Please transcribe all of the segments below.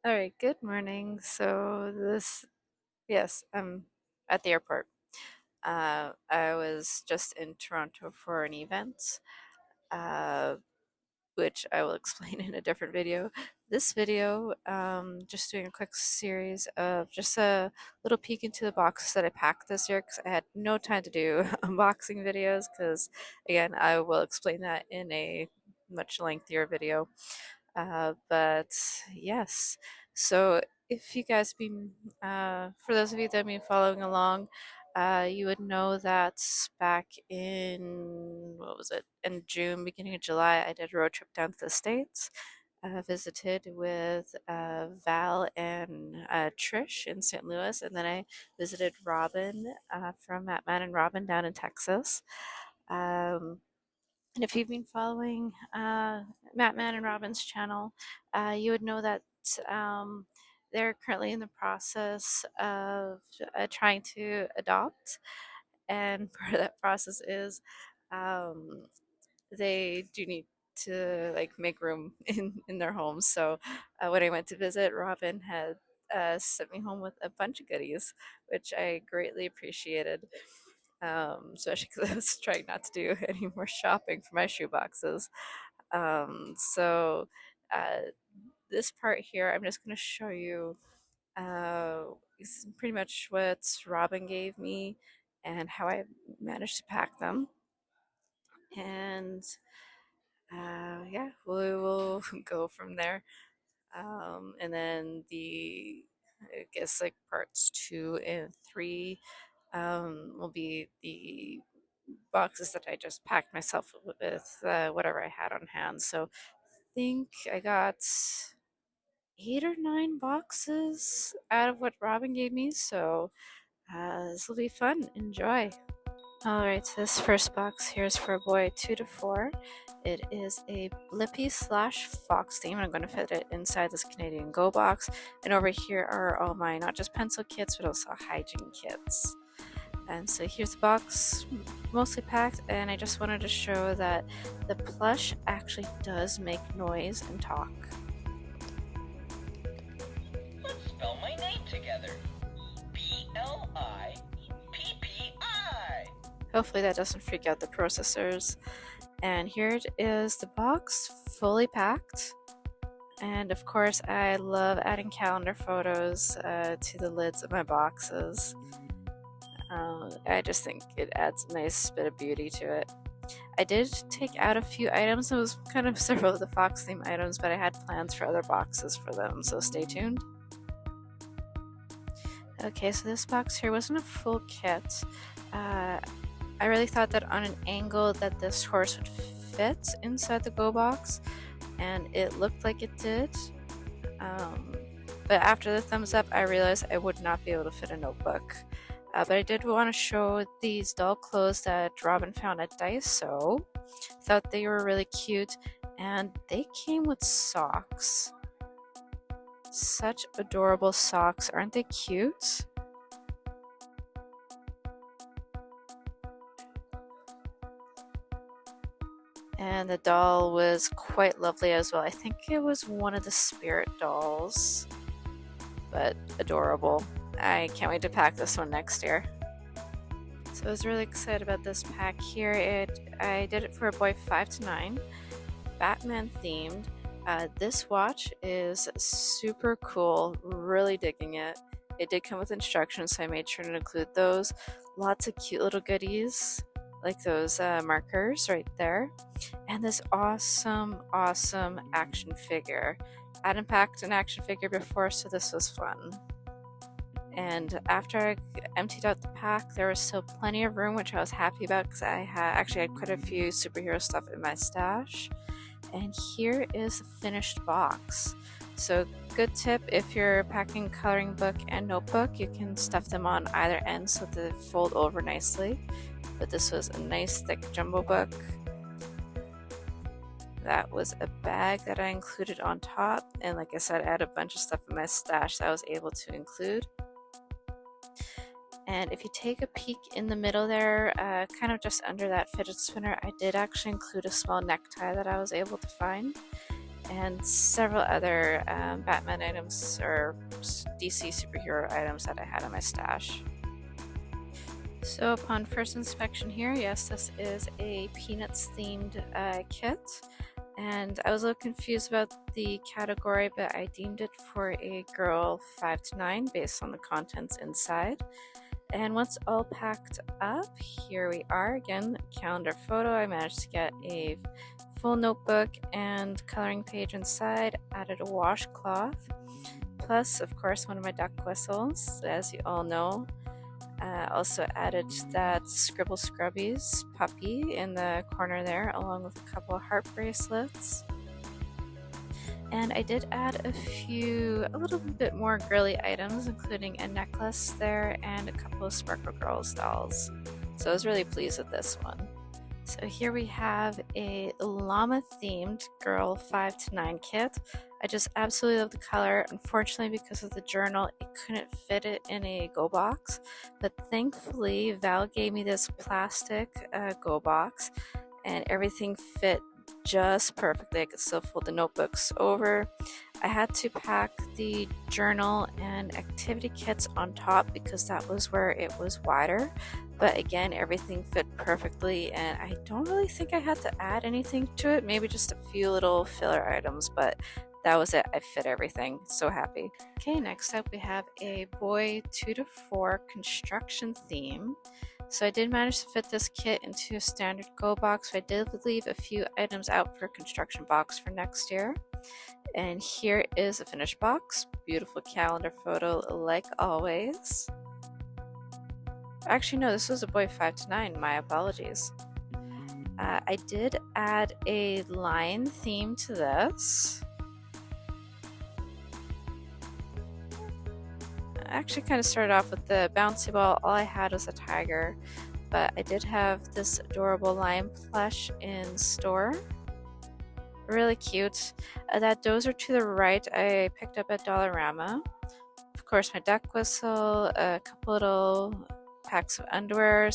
All right, good morning. Yes, I'm at the airport. I was just in Toronto for an event, uh, which I will explain in a different video. This video, just doing a quick series of just a little peek into the boxes that I packed this year because I had no time to do unboxing videos because, again, I will explain that in a much lengthier video. But yes, so if you guys been, for those of you that have been following along, you would know that back in, what was it, in June, beginning of July, I did a road trip down to the States. Visited with Val and Trish in St. Louis, and then I visited Robyn from Mattman and Robyn down in Texas. Um, and if you've been following Mattman and Robyn's channel, you would know that um, they're currently in the process of trying to adopt. And part of that process is um, they do need to make room in their homes. So when I went to visit, Robyn had sent me home with a bunch of goodies, which I greatly appreciated, especially because I was trying not to do any more shopping for my shoe boxes. So uh, this part here, I'm just going to show you this is pretty much what Robyn gave me and how I managed to pack them. And yeah, we will go from there. And then I guess like parts 2 and 3 will be the boxes that I just packed myself with whatever I had on hand. So I think I got 8 or 9 boxes out of what Robyn gave me. So this will be fun. Enjoy. Alright, so this first box here is for a boy 2 to 4. It is a Blippi slash Fox theme. I'm going to fit it inside this Canadian Go box. And over here are all my not just pencil kits, but also hygiene kits. And so here's the box, mostly packed, and I just wanted to show that the plush actually does make noise and talk. Let's spell my name together. B-L-I-P-P-I. Hopefully that doesn't freak out the processors. And here it is, the box, fully packed. And of course, I love adding calendar photos to the lids of my boxes. I just think it adds a nice bit of beauty to it. I did take out a few items. It was kind of several of the Fox theme items, but I had plans for other boxes for them, so stay tuned. Okay, so this box here wasn't a full kit. I really thought that on an angle that this horse would fit inside the Go box, and it looked like it did. But after the thumbs up, I realized I would not be able to fit a notebook. But I did want to show these doll clothes that Robyn found at Daiso. Thought they were really cute, and they came with socks. Such adorable socks, aren't they cute? And the doll was quite lovely as well. I think it was one of the spirit dolls, but adorable. I can't wait to pack this one next year. So I was really excited about this pack here. I did it for a boy 5 to 9, Batman themed. This watch is super cool, really digging it. It did come with instructions, so I made sure to include those. Lots of cute little goodies, like those markers right there. And this awesome action figure. I hadn't packed an action figure before, so this was fun. And after I emptied out the pack, there was still plenty of room, which I was happy about because I actually had quite a few superhero stuff in my stash. And here is the finished box. So good tip, if you're packing coloring book and notebook, you can stuff them on either end so they fold over nicely. But this was a nice thick jumbo book. That was a bag that I included on top. And like I said, I had a bunch of stuff in my stash that I was able to include. And if you take a peek in the middle there, kind of just under that fidget spinner, I did actually include a small necktie that I was able to find. and several other Batman items or DC superhero items that I had in my stash. So upon first inspection here, yes, this is a Peanuts themed kit, and I was a little confused about the category, but I deemed it for a girl 5 to 9 based on the contents inside. And once all packed up, here we are again, calendar photo. I managed to get a full notebook and coloring page inside, added a washcloth, plus of course one of my duck whistles, as you all know. Also added that Scribble Scrubbies puppy in the corner there, along with a couple of heart bracelets. And I did add a little bit more girly items, including a necklace there and a couple of Sparkle Girls dolls. So I was really pleased with this one. So here we have a llama themed girl 5 to 9 kit. I just absolutely love the color. Unfortunately, because of the journal, it couldn't fit it in a go box, but thankfully Val gave me this plastic go box and everything fit just perfectly. I could still fold the notebooks over. I had to pack the journal and activity kits on top because that was where it was wider, but again, everything fit perfectly, and I don't really think I had to add anything to it, maybe just a few little filler items, but that was it. I fit everything. So happy. Okay, next up we have a boy 2 to 4 construction theme. So I did manage to fit this kit into a standard go box, so I did leave a few items out for a construction box for next year. And here is a finished box. Beautiful calendar photo like always. Actually no, this was a boy 5 to 9, my apologies. I did add a lion theme to this. I actually kind of started off with the bouncy ball. All I had was a tiger, but I did have this adorable lion plush in store. Really cute. That dozer to the right I picked up at Dollarama. Of course, my duck whistle, a couple little packs of underwear,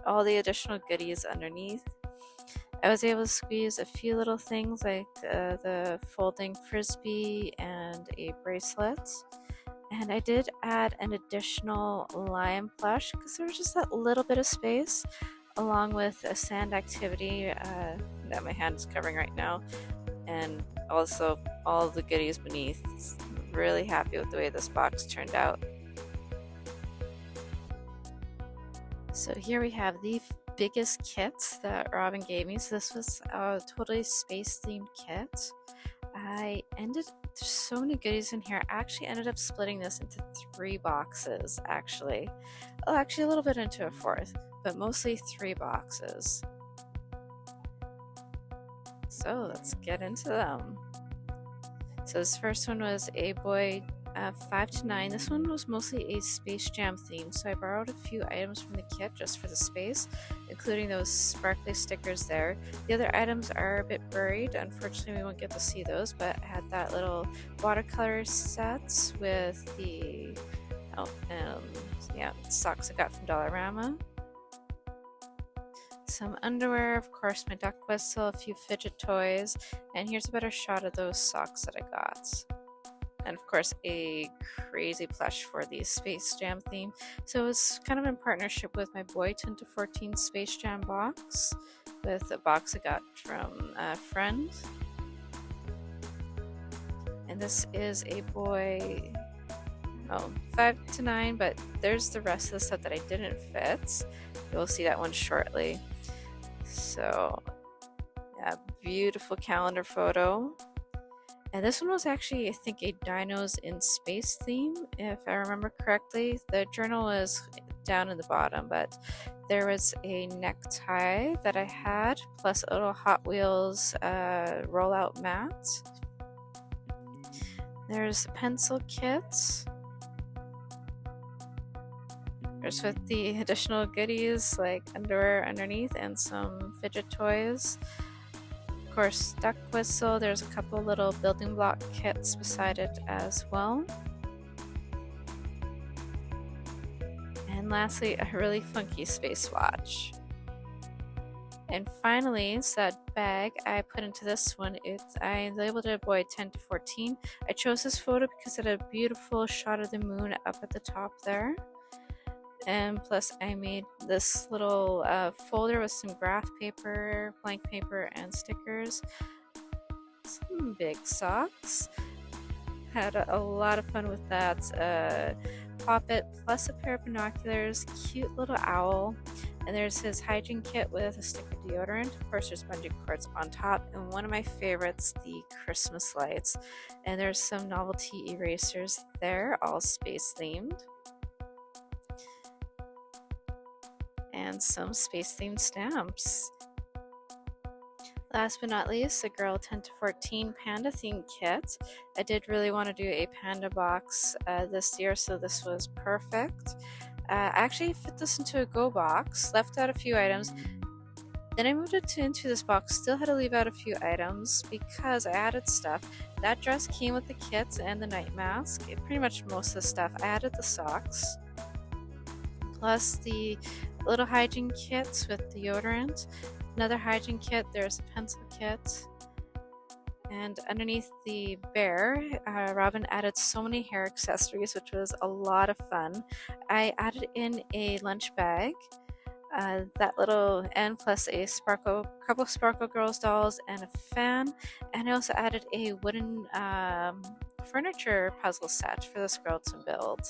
all the additional goodies underneath. I was able to squeeze a few little things like the folding frisbee and a bracelet. And I did add an additional lion plush because there was just that little bit of space, along with a sand activity that my hand is covering right now, and also all the goodies beneath. Really happy with the way this box turned out. So here we have the biggest kit that Robyn gave me. So this was a totally space themed kit. There's so many goodies in here. I actually ended up splitting this into 3 boxes, actually. Oh, actually a little bit into a 4th, but mostly 3 boxes. So let's get into them. So this first one was a boy 5 to 9. This one was mostly a Space Jam theme, so I borrowed a few items from the kit just for the space, including those sparkly stickers there. The other items are a bit buried. Unfortunately, we won't get to see those, but I had that little watercolor set with the socks I got from Dollarama. Some underwear, of course, my duck whistle, a few fidget toys, and here's a better shot of those socks that I got. And of course a crazy plush for the Space Jam theme. So it was kind of in partnership with my boy 10 to 14 Space Jam box, with a box I got from a friend. And this is a boy 5 to 9, but there's the rest of the stuff that I didn't fit. You'll see that one shortly. So yeah, beautiful calendar photo. And this one was actually, I think, a Dinos in Space theme, if I remember correctly. The journal was down in the bottom, but there was a necktie that I had, plus a little Hot Wheels rollout mat. There's a pencil kit. There's with the additional goodies like underwear underneath and some fidget toys. Of course, duck whistle. There's a couple little building block kits beside it as well. And lastly, a really funky space watch. And finally, so that bag I put into this one, I labeled it a boy 10 to 14. I chose this photo because it had a beautiful shot of the moon up at the top there. And plus I made this little folder with some graph paper, blank paper, and stickers. Some big socks. Had a lot of fun with that. Poppet plus a pair of binoculars, cute little owl, and there's his hygiene kit with a stick of deodorant. Of course, there's bungee cords on top, and one of my favorites, the Christmas lights. And there's some novelty erasers there, all space themed. And some space themed stamps. Last but not least, a girl 10 to 14 panda themed kit. I did really want to do a panda box this year, so this was perfect. I actually fit this into a go box, left out a few items. Then I moved it into this box, still had to leave out a few items because I added stuff. That dress came with the kit and the night mask, pretty much most of the stuff. I added the socks, plus the little hygiene kits with deodorant. Another hygiene kit, there's a pencil kit, and underneath the bear, Robynn added so many hair accessories, which was a lot of fun. I added in a lunch bag, that little, and plus a couple of Sparkle Girls dolls and a fan, and I also added a wooden furniture puzzle set for this girl to build.